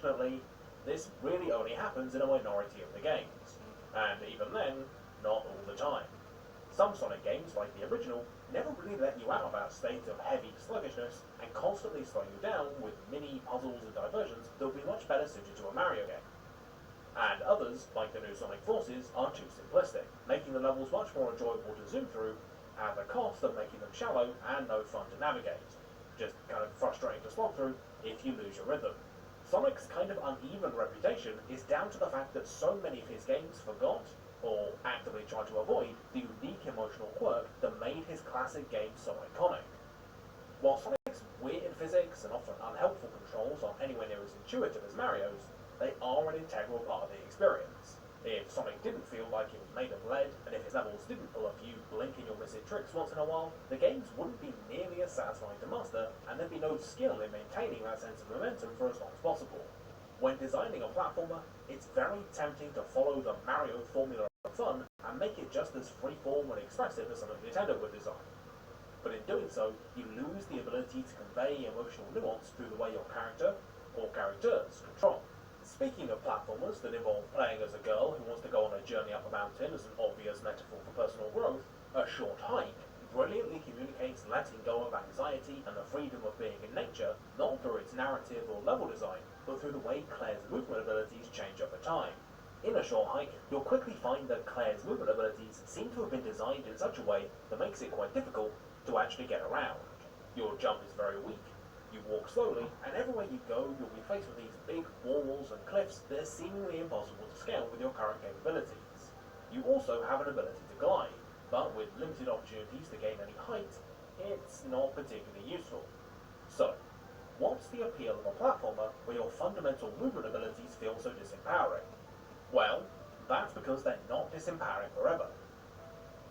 Unfortunately, this really only happens in a minority of the games, and even then, not all the time. Some Sonic games, like the original, never really let you out of that state of heavy sluggishness and constantly slow you down with mini puzzles and diversions that would be much better suited to a Mario game. And others, like the new Sonic Forces, are too simplistic, making the levels much more enjoyable to zoom through at the cost of making them shallow and no fun to navigate. Just kind of frustrating to slog through if you lose your rhythm. Sonic's kind of uneven reputation is down to the fact that so many of his games forgot, or actively tried to avoid, the unique emotional quirk that made his classic games so iconic. While Sonic's weird physics and often unhelpful controls aren't anywhere near as intuitive as Mario's, they are an integral part of the experience. If Sonic didn't feel like it was made of lead, and if his levels didn't pull a few blink-and-you'll-miss-it tricks once in a while, the games wouldn't be nearly as satisfying to master, and there'd be no skill in maintaining that sense of momentum for as long as possible. When designing a platformer, it's very tempting to follow the Mario formula of fun and make it just as freeform and expressive as something Nintendo would design. But in doing so, you lose the ability to convey emotional nuance through the way your character, or characters, control. Speaking of platformers that involve playing as a girl who wants to go on a journey up a mountain as an obvious metaphor for personal growth, A Short Hike brilliantly communicates letting go of anxiety and the freedom of being in nature, not through its narrative or level design, but through the way Claire's movement abilities change over time. In A Short Hike, you'll quickly find that Claire's movement abilities seem to have been designed in such a way that makes it quite difficult to actually get around. Your jump is very weak, you walk slowly, and everywhere you go you'll be faced with these big walls and cliffs that are seemingly impossible to scale with your current capabilities. You also have an ability to glide, but with limited opportunities to gain any height, it's not particularly useful. So, what's the appeal of a platformer where your fundamental movement abilities feel so disempowering? Well, that's because they're not disempowering forever.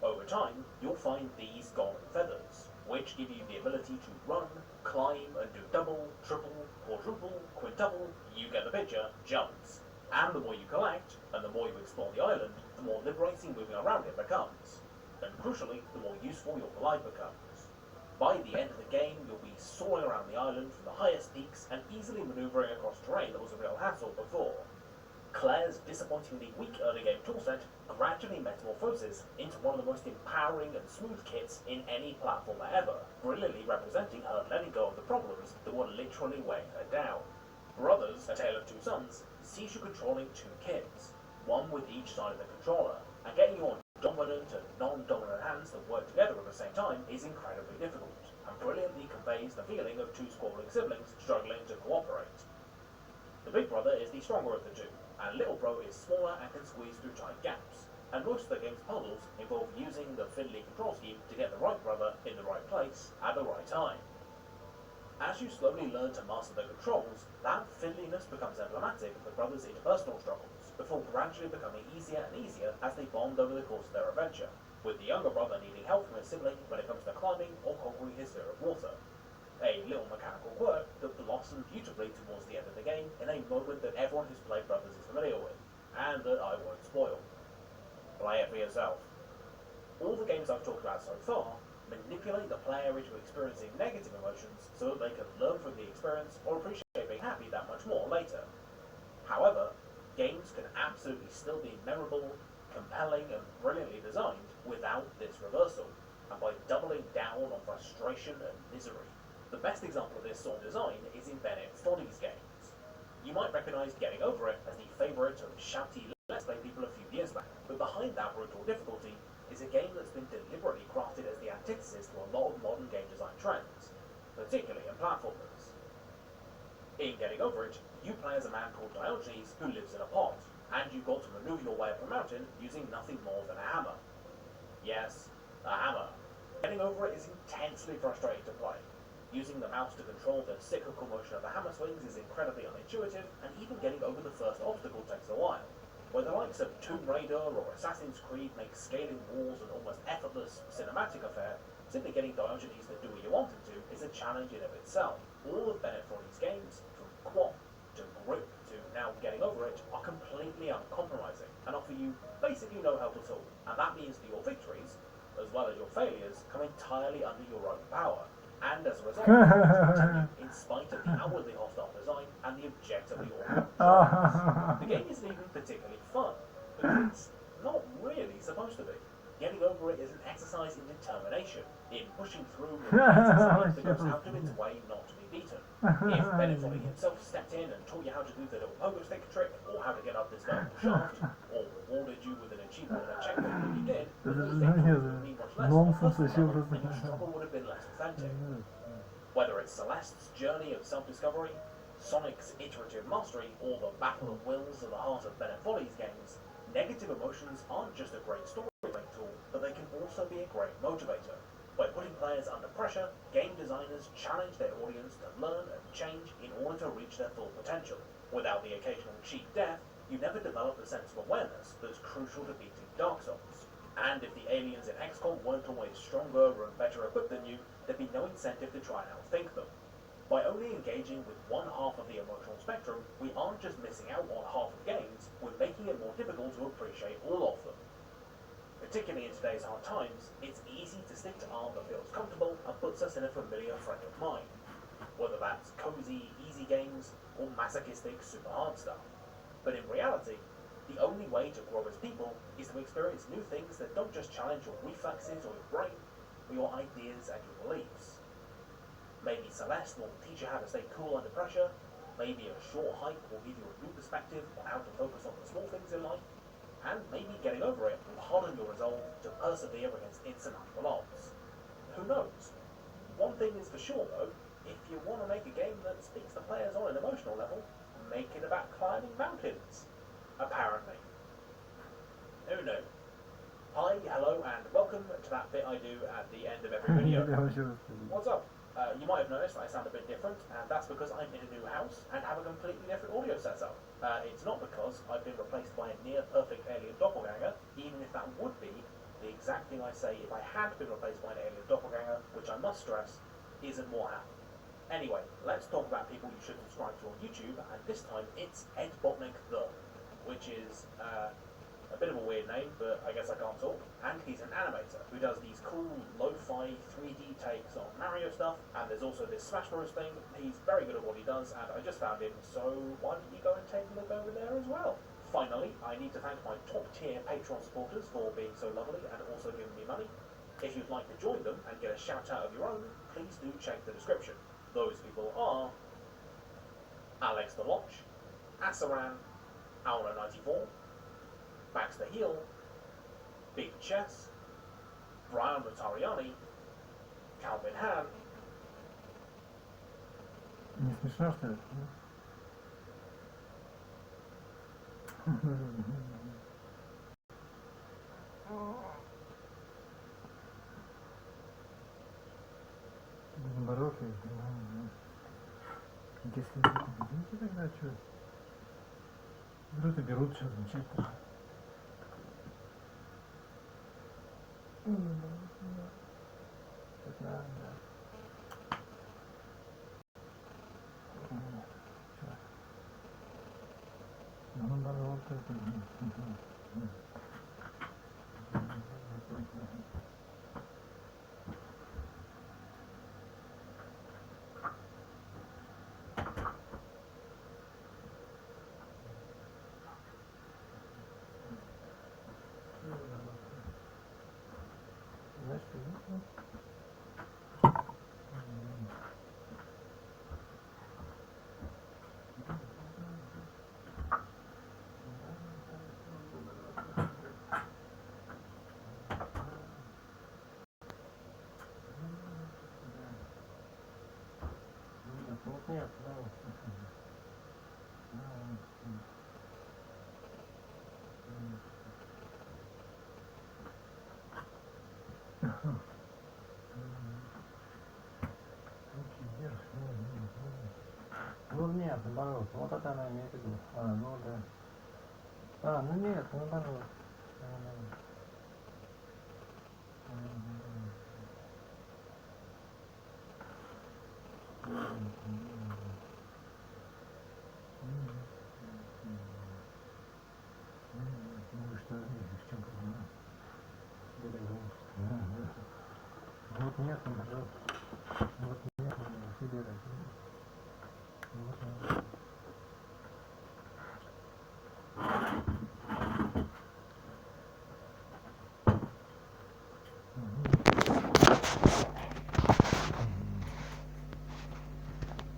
Over time, you'll find these golden feathers, which give you the ability to run, climb, and do double, triple, quadruple, quintuple, you get the picture, jumps. And the more you collect, and the more you explore the island, the more liberating moving around it becomes. And crucially, the more useful your glide becomes. By the end of the game, you'll be soaring around the island from the highest peaks and easily maneuvering across terrain that was a real hassle before. Claire's disappointingly weak early game toolset gradually metamorphoses into one of the most empowering and smooth kits in any platformer ever, brilliantly representing her letting go of the problems that were literally weighing her down. Brothers, A Tale of Two Sons, sees you controlling two kids, one with each side of the controller, and getting your dominant and non-dominant hands that work together at the same time is incredibly difficult, and brilliantly conveys the feeling of two squabbling siblings struggling to cooperate. The big brother is the stronger of the two, and little bro is smaller and can squeeze through tight gaps, and most of the game's puzzles involve using the fiddly control scheme to get the right brother in the right place at the right time. As you slowly learn to master the controls, that fiddliness becomes emblematic of the brothers' interpersonal struggles, before gradually becoming easier and easier as they bond over the course of their adventure, with the younger brother needing help from his sibling when it comes to climbing or conquering his fear of water. A little mechanical quirk that blossomed beautifully towards the end of the game in a moment that everyone who's played Brothers is familiar with, and that I won't spoil. Play it for yourself. All the games I've talked about so far manipulate the player into experiencing negative emotions so that they can learn from the experience or appreciate being happy that much more later. However, games can absolutely still be memorable, compelling, and brilliantly designed without this reversal, and by doubling down on frustration and misery. The best example of this sort of design is in Bennett Foddy's games. You might recognise Getting Over It as the favourite of shouty Let's Play people a few years back, but behind that brutal difficulty is a game that's been deliberately crafted as the antithesis to a lot of modern game design trends, particularly in platformers. In Getting Over It, you play as a man called Diogenes who lives in a pot, and you've got to manoeuvre your way up a mountain using nothing more than a hammer. Yes, a hammer. Getting Over It is intensely frustrating to play. Using the mouse to control the cyclical motion of the hammer swings is incredibly unintuitive, and even getting over the first obstacle takes a while. Where the likes of Tomb Raider or Assassin's Creed make scaling walls an almost effortless cinematic affair, simply getting Diogenes to do what you want him to is a challenge in of itself. All of Bennett Foddy's games, from Quap to Grip to now Getting Over It, are completely uncompromising and offer you basically no help at all, and that means that your victories, as well as your failures, come entirely under your own power. And as a result, in spite of the outwardly hostile design and the objectively awkward genres. The game isn't even particularly fun, because it's not really supposed to be. Getting over it is an exercise in determination, in pushing through an exercise that goes out of its way not to be beaten. If Benefoli himself stepped in and taught you how to do the little pogo stick trick, or how to get up this vertical shaft, or rewarded you with an achievement and a checkpoint if you did, those things would mean much less on a personal level, and your struggle would have been less authentic. Whether it's Celeste's journey of self-discovery, Sonic's iterative mastery, or the battle of wills at the heart of Benefoli's games, negative emotions aren't just a great storytelling tool, but they can also be a great motivator. By putting players under pressure, game designers challenge their audience to learn and change in order to reach their full potential. Without the occasional cheap death, you never develop the sense of awareness that's crucial to beating Dark Souls. And if the aliens in XCOM weren't always stronger and better equipped than you, there'd be no incentive to try and outthink them. By only engaging with one half of the emotional spectrum, we aren't just missing out on half of games, we're making it more difficult to appreciate all of them. Particularly in today's hard times, it's easy to stick to art that feels comfortable and puts us in a familiar frame of mind. Whether that's cozy, easy games, or masochistic, super hard stuff. But in reality, the only way to grow as people is to experience new things that don't just challenge your reflexes or your brain, but your ideas and your beliefs. Maybe Celeste will teach you how to stay cool under pressure, maybe a short hike will give you a new perspective on how to focus on the small things in life, and maybe getting over it will harden your resolve to persevere against insurmountable odds. Who knows? One thing is for sure though, if you want to make a game that speaks to players on an emotional level, make it about climbing mountains. Apparently. Who knew? Hi, hello, and welcome to that bit I do at the end of every video. What's up? You might have noticed I sound a bit different, and that's because I'm in a new house and have a completely different audio setup. It's not because I've been replaced by a near-perfect alien doppelganger, even if that would be the exact thing I say if I had been replaced by an alien doppelganger, which I must stress, isn't what happened. Anyway, let's talk about people you should subscribe to on YouTube, and this time it's Ed Botnick the, which is a bit of a weird name, but I guess I can't talk. And he's an animator who does these cool lo-fi 3D takes on Mario stuff, and there's also this Smash Bros thing. He's very good at what he does, and I just found him, so why don't you go and take a look over there as well? Finally, I need to thank my top-tier Patreon supporters for being so lovely and also giving me money. If you'd like to join them and get a shout-out of your own, please do check the description. Those people are Alex the Lodge, Asaran, Aula94, Baxter Heel, Big Chess, Brian Rotariani, Calvin Han. Не смешно, что ли? Барофи. Если не победите, тогда что? Берут и берут, что замечательно. Нет, ну нет, наоборот, вот это она имеет в виду. Ну да. Ну нет, наоборот. Ну что, в чем проблема? Вот нет, наоборот. Вот нет, себе. Вот